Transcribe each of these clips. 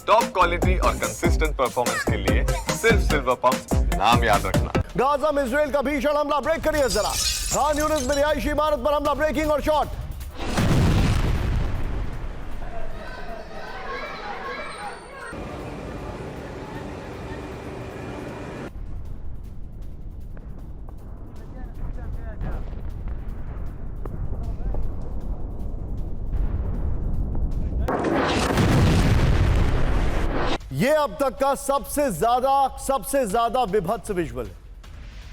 Top quality और consistent performance के लिए सिर्फ सिल्वर पंप नाम याद रखना। गाजा में इजराइल का भीषण हमला, ब्रेक करिए जरा। खान यूनिस में रिहायशी इमारत पर हमला, ब्रेकिंग और शॉट। ये अब तक का सबसे ज्यादा विभत्स विजुअल है।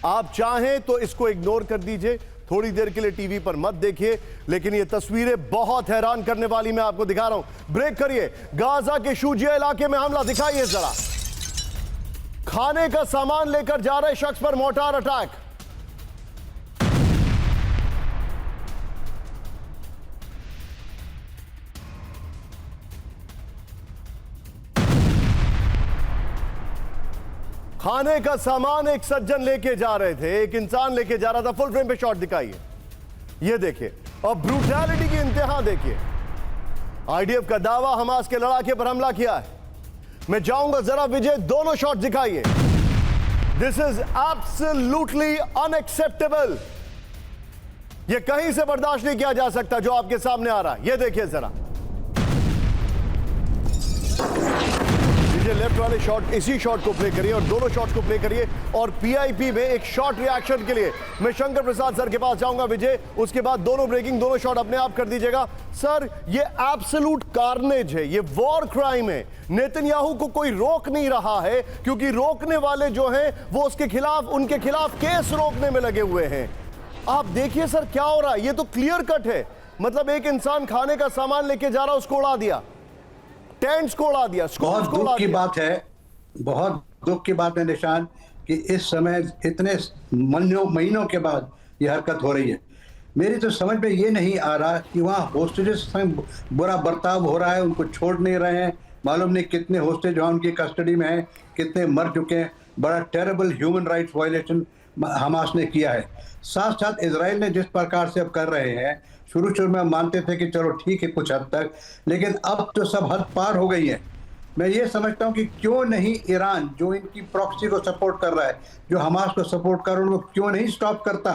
आप चाहें तो इसको इग्नोर कर दीजिए, थोड़ी देर के लिए टीवी पर मत देखिए, लेकिन ये तस्वीरें बहुत हैरान करने वाली मैं आपको दिखा रहा हूं। ब्रेक करिए। गाजा के शूजिया इलाके में हमला दिखाइए जरा। खाने का सामान लेकर जा रहे शख्स पर मोर्टार अटैक। खाने का सामान एक सज्जन लेके जा रहे थे, एक इंसान लेके जा रहा था। फुल फ्रेम पे शॉट दिखाइए, ये देखिए, और ब्रूटैलिटी की इंतहा देखिए। आईडीएफ का दावा हमास के लड़ाके पर हमला किया है। मैं जाऊंगा जरा विजय, दोनों शॉट दिखाइए। This is absolutely unacceptable. ये कहीं से बर्दाश्त नहीं किया जा सकता जो आपके सामने आ रहा है। ये देखिए जरा, लेफ्ट वाले शॉट, इसी शॉट को प्ले करिए और दोनों शॉट को प्ले करिए। और पीआईपी में एक शॉट रिएक्शन के लिए मैं शंकर प्रसाद सर के पास जाऊंगा विजय, उसके बाद दोनों ब्रेकिंग, दोनों शॉट अपने आप कर दीजिएगा। सर, ये एब्सोल्यूट कार्नेज है, ये वॉर क्राइम है। नेतन्याहू को कोई रोक नहीं रहा है, क्योंकि रोकने वाले जो हैं वो उसके खिलाफ, उनके खिलाफ केस रोकने में लगे हुए हैं। आप देखिए सर क्या हो रहा है, ये तो क्लियर कट है। मतलब एक इंसान खाने का सामान लेके जा रहा, उसको उड़ा दिया, टेंट्स को उड़ा दिया, बहुत दुख की बात है, बहुत दुख की बात है निशान, कि इस समय इतने महीनों के बाद ये हरकत हो रही है। मेरी तो समझ में ये नहीं आ रहा कि वहाँ होस्टेजेस संग बुरा बर्ताव हो रहा है, उनको छोड़ नहीं रहे हैं। मालूम नहीं कितने होस्टेज वहाँ उनकी कस्टडी में हैं, कितने मर चुके हैं। बड़ा terrible human rights violation Hamas ने किया है। साथ साथ इजराइल ने जिस प्रकार से अब कर रहे हैं, शुरू में मानते थे कि चलो ठीक है कुछ हद तक, लेकिन अब तो सब हद पार हो गई है। मैं ये समझता हूँ कि क्यों नहीं ईरान, जो इनकी प्रॉक्सी को सपोर्ट कर रहा है, जो हमास को सपोर्ट कर रहा है, उनको क्यों नहीं स्टॉप करता।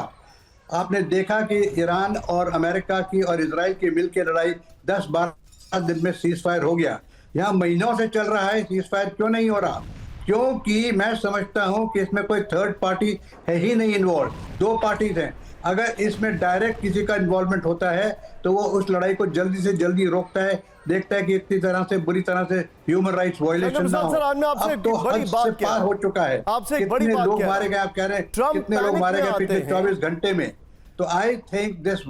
आपने देखा कि ईरान और अमेरिका की और इजराइल की मिल के लड़ाई 10-12 दिन में सीज फायर हो गया। यहाँ महीनों से चल रहा है, सीज फायर क्यों नहीं हो रहा? क्योंकि मैं समझता हूँ कि इसमें कोई थर्ड पार्टी है ही नहीं इन्वॉल्व, दो पार्टीज हैं। अगर इसमें डायरेक्ट किसी का इन्वॉल्वमेंट होता है तो वो उस लड़ाई को जल्दी से जल्दी रोकता है, देखता है कि इतनी तरह से बुरी तरह से ह्यूमन राइट्स वायलेशन ना हो। अब तो हद से पार हो चुका है। आपसे एक बड़ी बात लोग मारे गए, आप कह रहे हैं कितने लोग मारे गए पिछले 24 घंटे में। तो I think this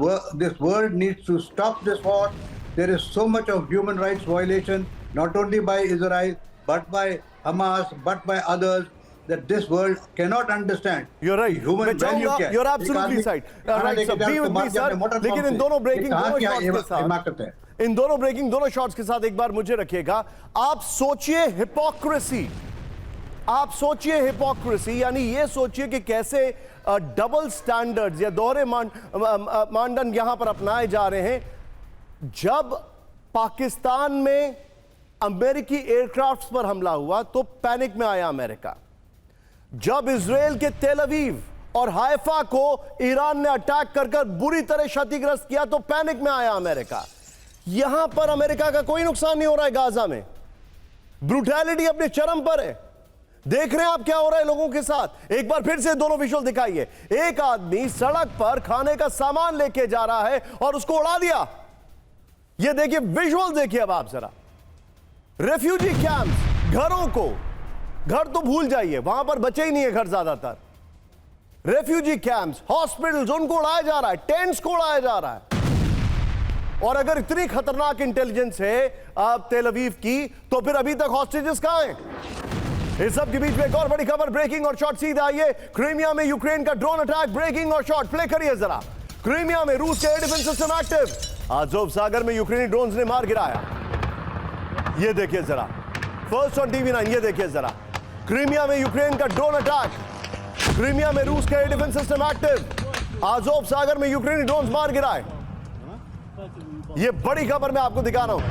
world needs to stop this war. There is so much of human rights violation, not only by Israel but by Hamas, but by others, that this world cannot understand. You're right. Human value क्या है? You're absolutely right. Right, sir. Be with me, sir. लेकिन इन दोनों breaking, दोनों shots के साथ, इन दोनों breaking, दोनों shots के साथ एक बार मुझे रखिएगा। आप सोचिए हिपोक्रेसी, आप सोचिए हिपोक्रेसी, यानी ये सोचिए कि कैसे डबल स्टैंडर्ड्स या दोहरे मानदंड यहां पर अपनाए जा रहे हैं। जब पाकिस्तान में अमेरिकी एयरक्राफ्ट्स पर हमला हुआ तो पैनिक में आया अमेरिका। जब इजराइल के तेल अवीव और हाइफा को ईरान ने अटैक कर बुरी तरह क्षतिग्रस्त किया तो पैनिक में आया अमेरिका। यहां पर अमेरिका का कोई नुकसान नहीं हो रहा है। गाजा में ब्रूटैलिटी अपने चरम पर है। देख रहे हैं आप क्या हो रहा है लोगों के साथ। एक बार फिर से दोनों विजुअल दिखाइए। एक आदमी सड़क पर खाने का सामान लेके जा रहा है और उसको उड़ा दिया। यह देखिए, विजुअल देखिए अब आप जरा। रेफ्यूजी कैंप्स, घरों को, घर तो भूल जाइए, वहां पर बचे ही नहीं है घर ज्यादातर। रेफ्यूजी कैंप्स, हॉस्पिटल्स, उनको उड़ाया जा रहा है, टेंट्स को उड़ाया जा रहा है। और अगर इतनी खतरनाक इंटेलिजेंस है तेल अवीव की, तो फिर अभी तक हॉस्टेजेस कहां हैं? इस सब के बीच में एक और बड़ी खबर, ब्रेकिंग और शॉट सीधा आइए। क्रीमिया में यूक्रेन का ड्रोन अटैक, ब्रेकिंग और शॉट प्ले करिए जरा। क्रीमिया में रूस के air defence system active. Azov सागर में यूक्रेनी ड्रोन्स ने मार गिराया। ये देखिए जरा, फर्स्ट ऑन टीवी9, ये देखिए जरा। क्रीमिया में यूक्रेन का ड्रोन अटैक, क्रीमिया में रूस का air defence system active. Azov सागर में यूक्रेनी ड्रोन्स मार गिराए। ये बड़ी खबर मैं आपको दिखा रहा हूं।